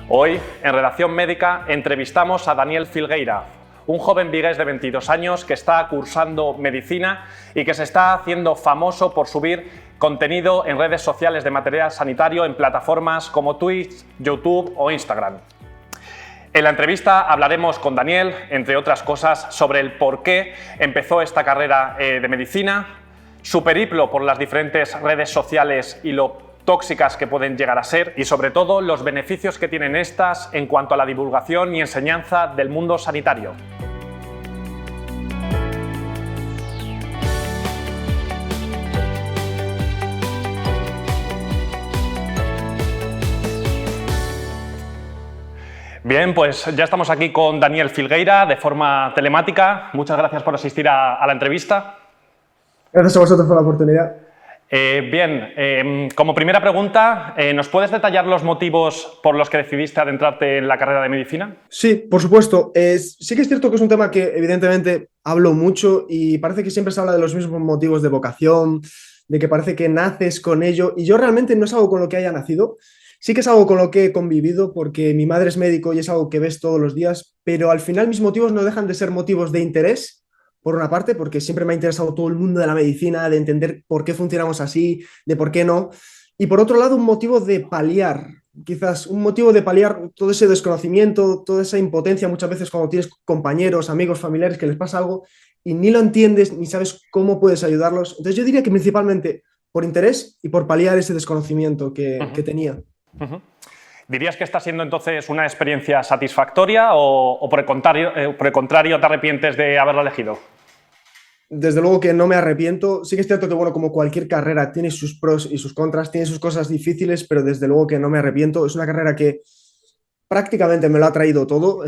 Hoy, en Redacción Médica, entrevistamos a Daniel Filgueira, un joven vigués de 22 años que está cursando medicina y que se está haciendo famoso por subir contenido en redes sociales de material sanitario en plataformas como Twitch, YouTube o Instagram. En la entrevista hablaremos con Daniel, entre otras cosas, sobre el por qué empezó esta carrera de medicina, su periplo por las diferentes redes sociales y lo tóxicas que pueden llegar a ser, y sobre todo los beneficios que tienen estas en cuanto a la divulgación y enseñanza del mundo sanitario. Bien, pues ya estamos aquí con Daniel Filgueira de forma telemática. Muchas gracias por asistir a la entrevista. Gracias a vosotros por la oportunidad. Como primera pregunta, ¿nos puedes detallar los motivos por los que decidiste adentrarte en la carrera de medicina? Sí, por supuesto. Sí que es cierto que es un tema que evidentemente hablo mucho y parece que siempre se habla de los mismos motivos de vocación, de que parece que naces con ello, y yo realmente no es algo con lo que haya nacido. Sí que es algo con lo que he convivido porque mi madre es médico y es algo que ves todos los días, pero al final mis motivos no dejan de ser motivos de interés. Por una parte, porque siempre me ha interesado todo el mundo de la medicina, de entender por qué funcionamos así, de por qué no. Y por otro lado, un motivo de paliar, quizás un motivo de paliar todo ese desconocimiento, toda esa impotencia muchas veces cuando tienes compañeros, amigos, familiares que les pasa algo y ni lo entiendes ni sabes cómo puedes ayudarlos. Entonces yo diría que principalmente por interés y por paliar ese desconocimiento que tenía. ¿Dirías que está siendo entonces una experiencia satisfactoria o por el contrario te arrepientes de haberla elegido? Desde luego que no me arrepiento. Sí que es cierto que, bueno, como cualquier carrera, tiene sus pros y sus contras, tiene sus cosas difíciles, pero desde luego que no me arrepiento. Es una carrera que prácticamente me lo ha traído todo.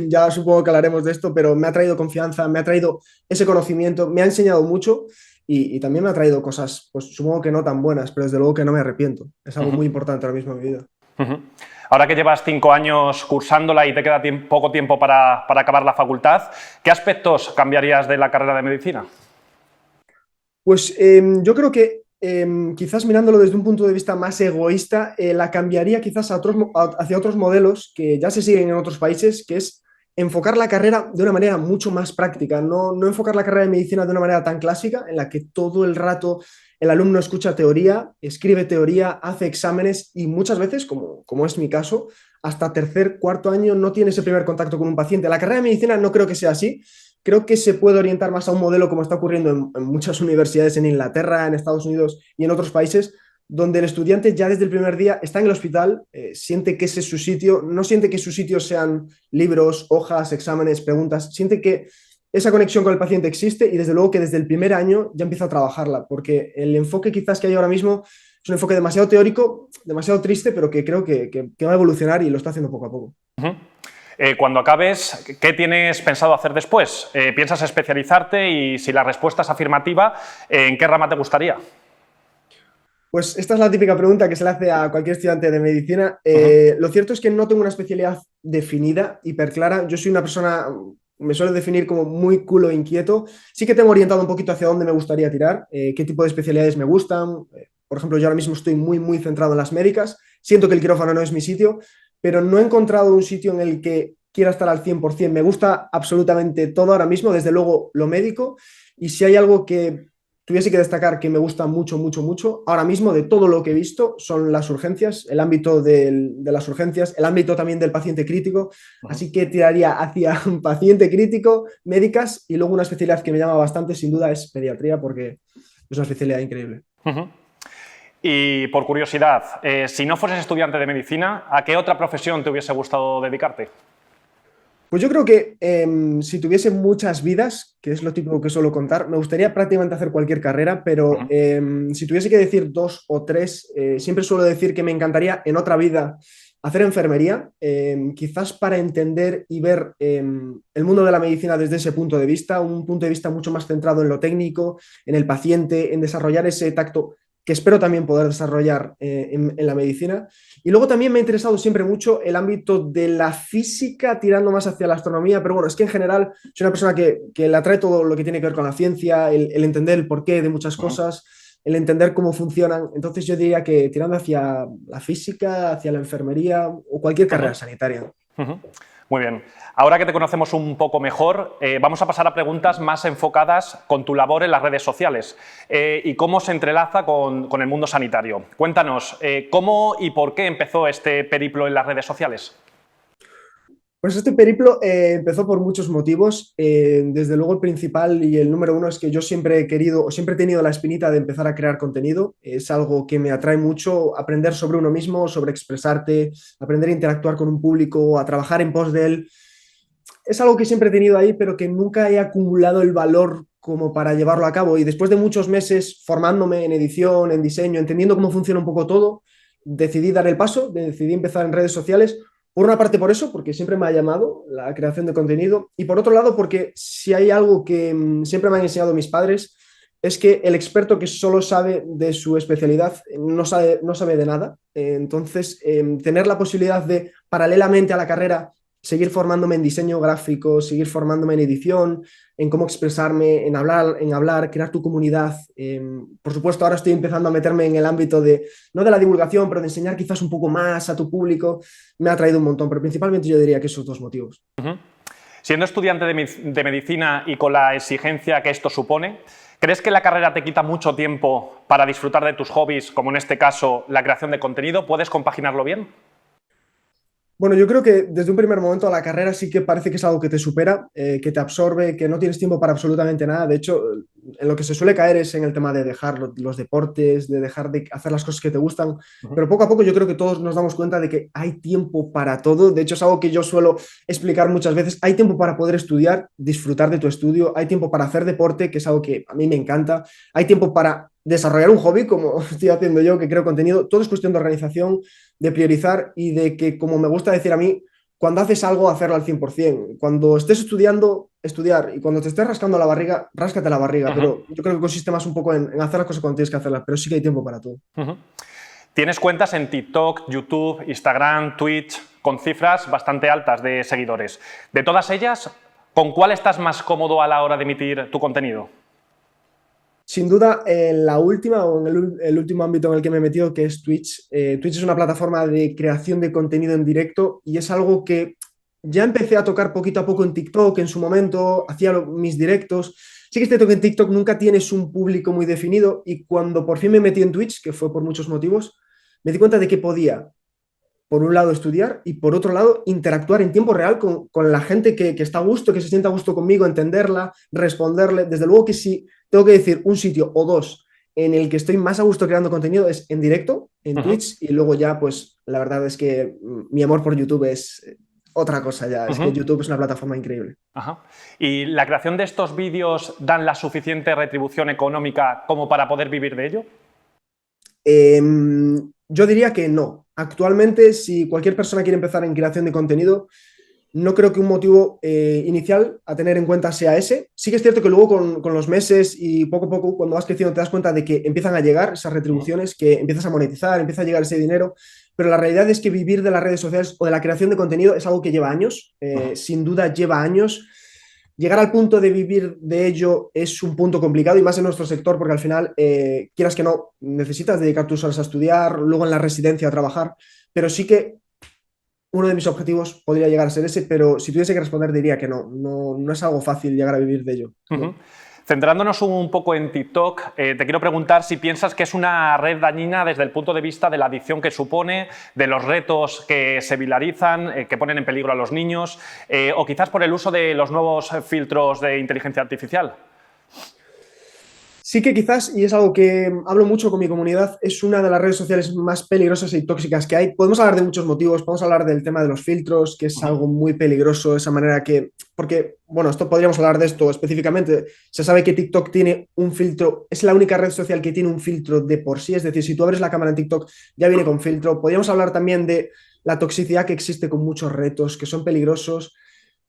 Ya supongo que hablaremos de esto, pero me ha traído confianza, me ha traído ese conocimiento, me ha enseñado mucho y también me ha traído cosas, pues supongo que no tan buenas, pero desde luego que no me arrepiento. Es algo muy importante ahora mismo en mi vida. Ahora que llevas 5 años cursándola y te queda poco tiempo para acabar la facultad, ¿qué aspectos cambiarías de la carrera de medicina? Pues yo creo que quizás mirándolo desde un punto de vista más egoísta, la cambiaría quizás hacia otros modelos que ya se siguen en otros países, que es enfocar la carrera de una manera mucho más práctica, no enfocar la carrera de medicina de una manera tan clásica, en la que todo el rato el alumno escucha teoría, escribe teoría, hace exámenes y muchas veces, como es mi caso, hasta tercer, cuarto año no tiene ese primer contacto con un paciente. La carrera de medicina no creo que sea así. Creo que se puede orientar más a un modelo como está ocurriendo en muchas universidades en Inglaterra, en Estados Unidos y en otros países, donde el estudiante ya desde el primer día está en el hospital, siente que ese es su sitio, no siente que su sitio sean libros, hojas, exámenes, preguntas, siente que esa conexión con el paciente existe y desde luego que desde el primer año ya empieza a trabajarla, porque el enfoque quizás que hay ahora mismo es un enfoque demasiado teórico, demasiado triste, pero que creo que va a evolucionar y lo está haciendo poco a poco. Cuando acabes, ¿qué tienes pensado hacer después? ¿Piensas especializarte? Y si la respuesta es afirmativa, ¿en qué rama te gustaría? Pues esta es la típica pregunta que se le hace a cualquier estudiante de medicina. Lo cierto es que no tengo una especialidad definida, hiperclara. Yo soy una persona, me suelo definir como muy culo inquieto. Sí que tengo orientado un poquito hacia dónde me gustaría tirar, qué tipo de especialidades me gustan. Por ejemplo, yo ahora mismo estoy muy centrado en las médicas. Siento que el quirófano no es mi sitio, pero no he encontrado un sitio en el que quiera estar al 100%. Me gusta absolutamente todo ahora mismo, desde luego lo médico. Y si hay algo que tuviese que destacar que me gusta mucho, ahora mismo de todo lo que he visto, son las urgencias, el ámbito de las urgencias, el ámbito también del paciente crítico. Así que tiraría hacia un paciente crítico, médicas y luego una especialidad que me llama bastante, sin duda, es pediatría, porque es una especialidad increíble. Y por curiosidad, si no fueses estudiante de medicina, ¿a qué otra profesión te hubiese gustado dedicarte? Pues yo creo que si tuviese muchas vidas, que es lo típico que suelo contar, me gustaría prácticamente hacer cualquier carrera, pero si tuviese que decir 2 o 3, siempre suelo decir que me encantaría en otra vida hacer enfermería, quizás para entender y ver el mundo de la medicina desde ese punto de vista, un punto de vista mucho más centrado en lo técnico, en el paciente, en desarrollar ese tacto que espero también poder desarrollar en la medicina. Y luego también me ha interesado siempre mucho el ámbito de la física, tirando más hacia la astronomía, pero bueno, es que en general soy una persona que le atrae todo lo que tiene que ver con la ciencia, el entender el porqué de muchas cosas. el entender cómo funcionan. Entonces yo diría que tirando hacia la física, hacia la enfermería o cualquier carrera sanitaria. Ujú. Muy bien. Ahora que te conocemos un poco mejor, vamos a pasar a preguntas más enfocadas con tu labor en las redes sociales y cómo se entrelaza con el mundo sanitario. Cuéntanos, ¿cómo y por qué empezó este periplo en las redes sociales? Pues este periplo empezó por muchos motivos. Desde luego el principal y el número uno es que yo siempre he querido o siempre he tenido la espinita de empezar a crear contenido. Es algo que me atrae mucho, aprender sobre uno mismo, sobre expresarte, aprender a interactuar con un público, a trabajar en pos de él. Es algo que siempre he tenido ahí, pero que nunca he acumulado el valor como para llevarlo a cabo. Y después de muchos meses formándome en edición, en diseño, entendiendo cómo funciona un poco todo, decidí dar el paso, decidí empezar en redes sociales. Por una parte por eso, porque siempre me ha llamado la creación de contenido, y por otro lado porque si hay algo que siempre me han enseñado mis padres, es que el experto que solo sabe de su especialidad no sabe de nada. Entonces, tener la posibilidad de, paralelamente a la carrera, seguir formándome en diseño gráfico, seguir formándome en edición, en cómo expresarme, en hablar, crear tu comunidad. Por supuesto, ahora estoy empezando a meterme en el ámbito de, no de la divulgación, pero de enseñar quizás un poco más a tu público. Me ha traído un montón, pero principalmente yo diría que esos dos motivos. Siendo estudiante de medicina y con la exigencia que esto supone, ¿crees que la carrera te quita mucho tiempo para disfrutar de tus hobbies, como en este caso la creación de contenido? ¿Puedes compaginarlo bien? Bueno, yo creo que desde un primer momento la carrera sí que parece que es algo que te supera, que te absorbe, que no tienes tiempo para absolutamente nada. De hecho, en lo que se suele caer es en el tema de dejar los deportes, de dejar de hacer las cosas que te gustan. Pero poco a poco yo creo que todos nos damos cuenta de que hay tiempo para todo. De hecho, es algo que yo suelo explicar muchas veces. Hay tiempo para poder estudiar, disfrutar de tu estudio. Hay tiempo para hacer deporte, que es algo que a mí me encanta. Hay tiempo para desarrollar un hobby, como estoy haciendo yo, que creo contenido. Todo es cuestión de organización, de priorizar y de que, como me gusta decir a mí, cuando haces algo, hacerlo al 100%. Cuando estés estudiando, estudiar. Y cuando te estés rascando la barriga, ráscate la barriga. Pero yo creo que consiste más un poco en hacer las cosas cuando tienes que hacerlas. Pero sí que hay tiempo para todo. Tienes cuentas en TikTok, YouTube, Instagram, Twitch, con cifras bastante altas de seguidores. De todas ellas, ¿con cuál estás más cómodo a la hora de emitir tu contenido? Sin duda, en la última o en el último ámbito en el que me he metido, que es Twitch. Twitch es una plataforma de creación de contenido en directo y es algo que ya empecé a tocar poquito a poco en TikTok en su momento, hacía mis directos. Sí que es cierto que en TikTok nunca tienes un público muy definido y cuando por fin me metí en Twitch, que fue por muchos motivos, me di cuenta de que podía, por un lado, estudiar y por otro lado, interactuar en tiempo real con la gente que está a gusto, que se sienta a gusto conmigo, entenderla, responderle. Desde luego que si tengo que decir un sitio o dos en el que estoy más a gusto creando contenido es en directo, en Twitch, y luego ya, pues la verdad es que mi amor por YouTube es otra cosa ya. Es que YouTube es una plataforma increíble. ¿Y la creación de estos vídeos dan la suficiente retribución económica como para poder vivir de ello? Yo diría que no. Actualmente, si cualquier persona quiere empezar en creación de contenido, no creo que un motivo inicial a tener en cuenta sea ese. Sí que es cierto que luego con los meses y poco a poco, cuando vas creciendo, te das cuenta de que empiezan a llegar esas retribuciones, que empiezas a monetizar, empieza a llegar ese dinero, pero la realidad es que vivir de las redes sociales o de la creación de contenido es algo que lleva años, sin duda lleva años. Llegar al punto de vivir de ello es un punto complicado y más en nuestro sector porque al final, quieras que no, necesitas dedicar tus horas a estudiar, luego en la residencia a trabajar, pero sí que uno de mis objetivos podría llegar a ser ese, pero si tuviese que responder diría que no es algo fácil llegar a vivir de ello. ¿No? Centrándonos un poco en TikTok, te quiero preguntar si piensas que es una red dañina desde el punto de vista de la adicción que supone, de los retos que se viralizan, que ponen en peligro a los niños, o quizás por el uso de los nuevos filtros de inteligencia artificial. Sí que quizás, y es algo que hablo mucho con mi comunidad, es una de las redes sociales más peligrosas y tóxicas que hay. Podemos hablar de muchos motivos, podemos hablar del tema de los filtros, que es algo muy peligroso, esa manera que, porque, bueno, esto podríamos hablar de esto específicamente. Se sabe que TikTok tiene un filtro, es la única red social que tiene un filtro de por sí, es decir, si tú abres la cámara en TikTok ya viene con filtro. Podríamos hablar también de la toxicidad que existe con muchos retos que son peligrosos.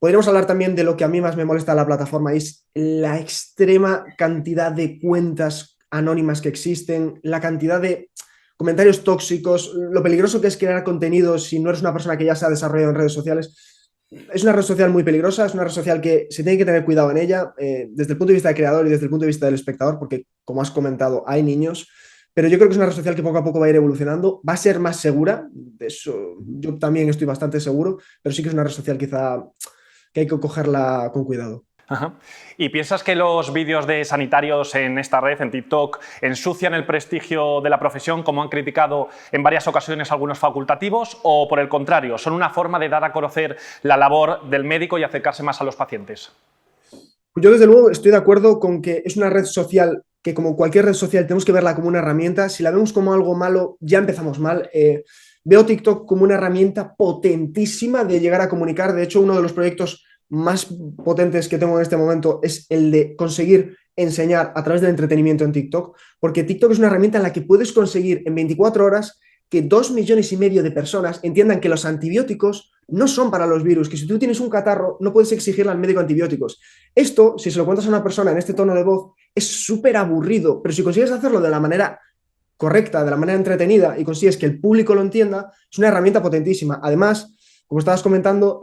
Podríamos hablar también de lo que a mí más me molesta de la plataforma, y es la extrema cantidad de cuentas anónimas que existen, la cantidad de comentarios tóxicos, lo peligroso que es crear contenido si no eres una persona que ya se ha desarrollado en redes sociales. es una red social muy peligrosa, es una red social que se tiene que tener cuidado en ella, desde el punto de vista del creador y desde el punto de vista del espectador, porque, como has comentado, hay niños, pero yo creo que es una red social que poco a poco va a ir evolucionando, va a ser más segura, de eso yo también estoy bastante seguro, pero sí que es una red social quizá que hay que cogerla con cuidado. Ajá. ¿Y piensas que los vídeos de sanitarios en esta red, en TikTok, ensucian el prestigio de la profesión, como han criticado en varias ocasiones algunos facultativos, o por el contrario, son una forma de dar a conocer la labor del médico y acercarse más a los pacientes? Yo, desde luego, estoy de acuerdo con que es una red social que, como cualquier red social, tenemos que verla como una herramienta. Si la vemos como algo malo, ya empezamos mal. Veo TikTok como una herramienta potentísima de llegar a comunicar. De hecho, uno de los proyectos más potentes que tengo en este momento es el de conseguir enseñar a través del entretenimiento en TikTok, porque TikTok es una herramienta en la que puedes conseguir en 24 horas que 2,5 millones de personas entiendan que los antibióticos no son para los virus, que si tú tienes un catarro no puedes exigirle al médico antibióticos. Esto, si se lo cuentas a una persona en este tono de voz, es súper aburrido, pero si consigues hacerlo de la manera correcta, de la manera entretenida y consigues que el público lo entienda, es una herramienta potentísima. Además, como estabas comentando,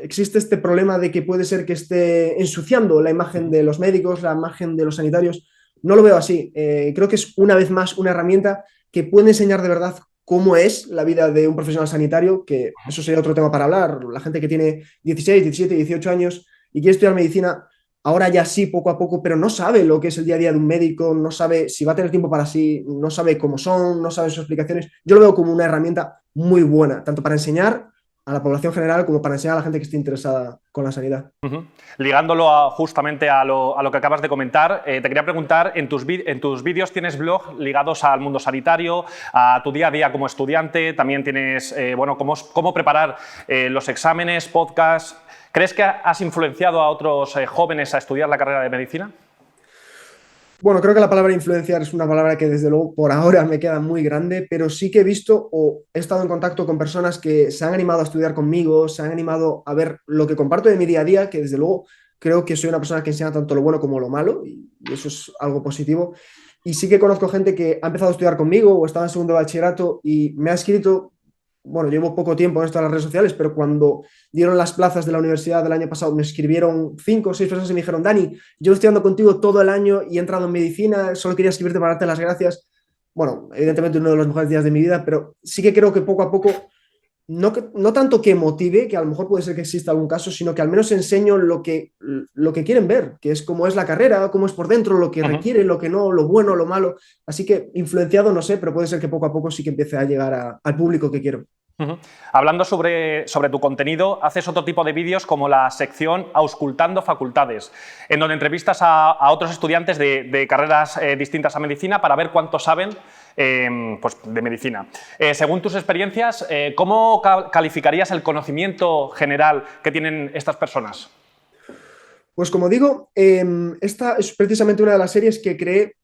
existe este problema de que puede ser que esté ensuciando la imagen de los médicos, la imagen de los sanitarios. No lo veo así. Creo que es una vez más una herramienta que puede enseñar de verdad cómo es la vida de un profesional sanitario, que eso sería otro tema para hablar. La gente que tiene 16, 17, 18 años y quiere estudiar medicina, ahora ya sí, poco a poco, pero no sabe lo que es el día a día de un médico, no sabe si va a tener tiempo para sí, no sabe cómo son, no sabe sus explicaciones. Yo lo veo como una herramienta muy buena, tanto para enseñar a la población general como para enseñar a la gente que esté interesada con la sanidad. Ligándolo justamente a lo que acabas de comentar, te quería preguntar, en tus vídeos tienes blog ligados al mundo sanitario, a tu día a día como estudiante, también tienes bueno, cómo preparar los exámenes, podcasts. ¿Crees que has influenciado a otros jóvenes a estudiar la carrera de medicina? Bueno, creo que la palabra influenciar es una palabra que desde luego por ahora me queda muy grande, pero sí que he visto o he estado en contacto con personas que se han animado a estudiar conmigo, se han animado a ver lo que comparto de mi día a día, que desde luego creo que soy una persona que enseña tanto lo bueno como lo malo y eso es algo positivo. Y sí que conozco gente que ha empezado a estudiar conmigo o estaba en segundo de bachillerato y me ha escrito, bueno, llevo poco tiempo en esto de las redes sociales, pero cuando dieron las plazas de la universidad del año pasado, me escribieron 5 o 6 personas y me dijeron: Dani, yo estoy estudiando contigo todo el año y he entrado en medicina, solo quería escribirte para darte las gracias. Bueno, evidentemente uno de los mejores días de mi vida, pero sí que creo que poco a poco, no tanto que motive, que a lo mejor puede ser que exista algún caso, sino que al menos enseño lo que quieren ver, que es cómo es la carrera, cómo es por dentro, lo que requiere, lo que no, lo bueno, lo malo. Así que influenciado, no sé, pero puede ser que poco a poco sí que empiece a llegar al público que quiero. Hablando sobre tu contenido, haces otro tipo de vídeos como la sección Auscultando Facultades, en donde entrevistas a otros estudiantes de carreras distintas a medicina para ver cuánto saben pues, de medicina. Según tus experiencias, ¿cómo calificarías el conocimiento general que tienen estas personas? Pues como digo, esta es precisamente una de las series que creé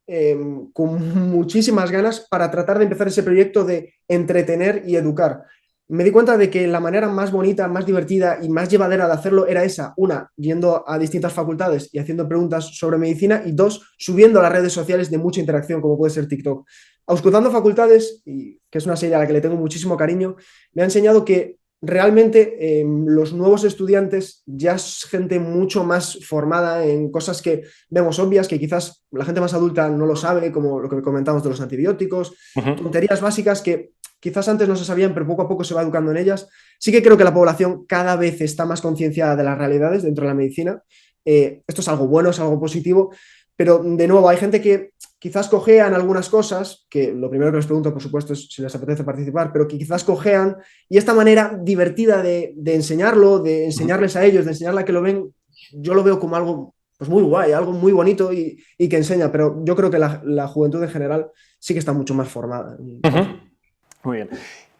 con muchísimas ganas para tratar de empezar ese proyecto de entretener y educar. Me di cuenta de que la manera más bonita, más divertida y más llevadera de hacerlo era esa: una, yendo a distintas facultades y haciendo preguntas sobre medicina, y dos, subiendo a las redes sociales de mucha interacción, como puede ser TikTok. Auscultando Facultades, que es una serie a la que le tengo muchísimo cariño, me ha enseñado que realmente los nuevos estudiantes ya es gente mucho más formada en cosas que vemos obvias, que quizás la gente más adulta no lo sabe, como lo que comentamos de los antibióticos, tonterías básicas que quizás antes no se sabían, pero poco a poco se va educando en ellas. Sí que creo que la población cada vez está más concienciada de las realidades dentro de la medicina. Esto es algo bueno, es algo positivo, pero de nuevo hay gente que quizás cojean algunas cosas, que lo primero que les pregunto, por supuesto, es si les apetece participar, pero que quizás cojean, y esta manera divertida de enseñarlo, de enseñarles a ellos, de enseñarles a que lo ven, yo lo veo como algo pues muy guay, algo muy bonito y que enseña, pero yo creo que la juventud en general sí que está mucho más formada. Muy bien.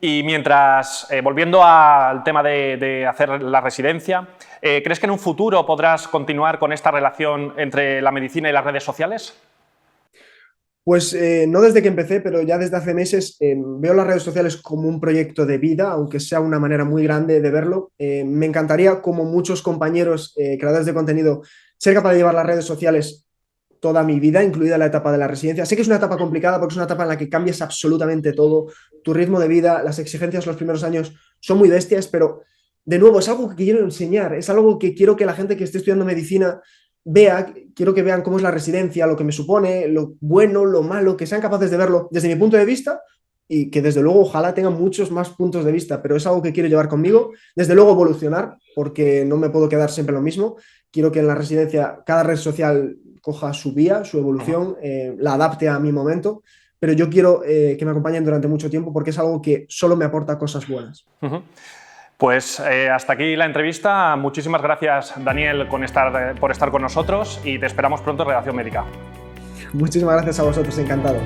Y mientras, volviendo al tema de hacer la residencia, ¿crees que en un futuro podrás continuar con esta relación entre la medicina y las redes sociales? Pues no desde que empecé, pero ya desde hace meses veo las redes sociales como un proyecto de vida, aunque sea una manera muy grande de verlo. Me encantaría, como muchos compañeros creadores de contenido, ser capaz de llevar las redes sociales toda mi vida, incluida la etapa de la residencia. Sé que es una etapa complicada porque es una etapa en la que cambias absolutamente todo, tu ritmo de vida, las exigencias los primeros años son muy bestias, pero de nuevo, es algo que quiero enseñar, es algo que quiero que la gente que esté estudiando medicina vea, quiero que vean cómo es la residencia, lo que me supone, lo bueno, lo malo, que sean capaces de verlo desde mi punto de vista y que desde luego ojalá tengan muchos más puntos de vista, pero es algo que quiero llevar conmigo, desde luego evolucionar, porque no me puedo quedar siempre lo mismo, quiero que en la residencia cada red social coja su vía, su evolución, la adapte a mi momento, pero yo quiero que me acompañen durante mucho tiempo porque es algo que solo me aporta cosas buenas. Pues hasta aquí la entrevista. Muchísimas gracias, Daniel, por estar con nosotros y te esperamos pronto en Redacción Médica. Muchísimas gracias a vosotros, encantado.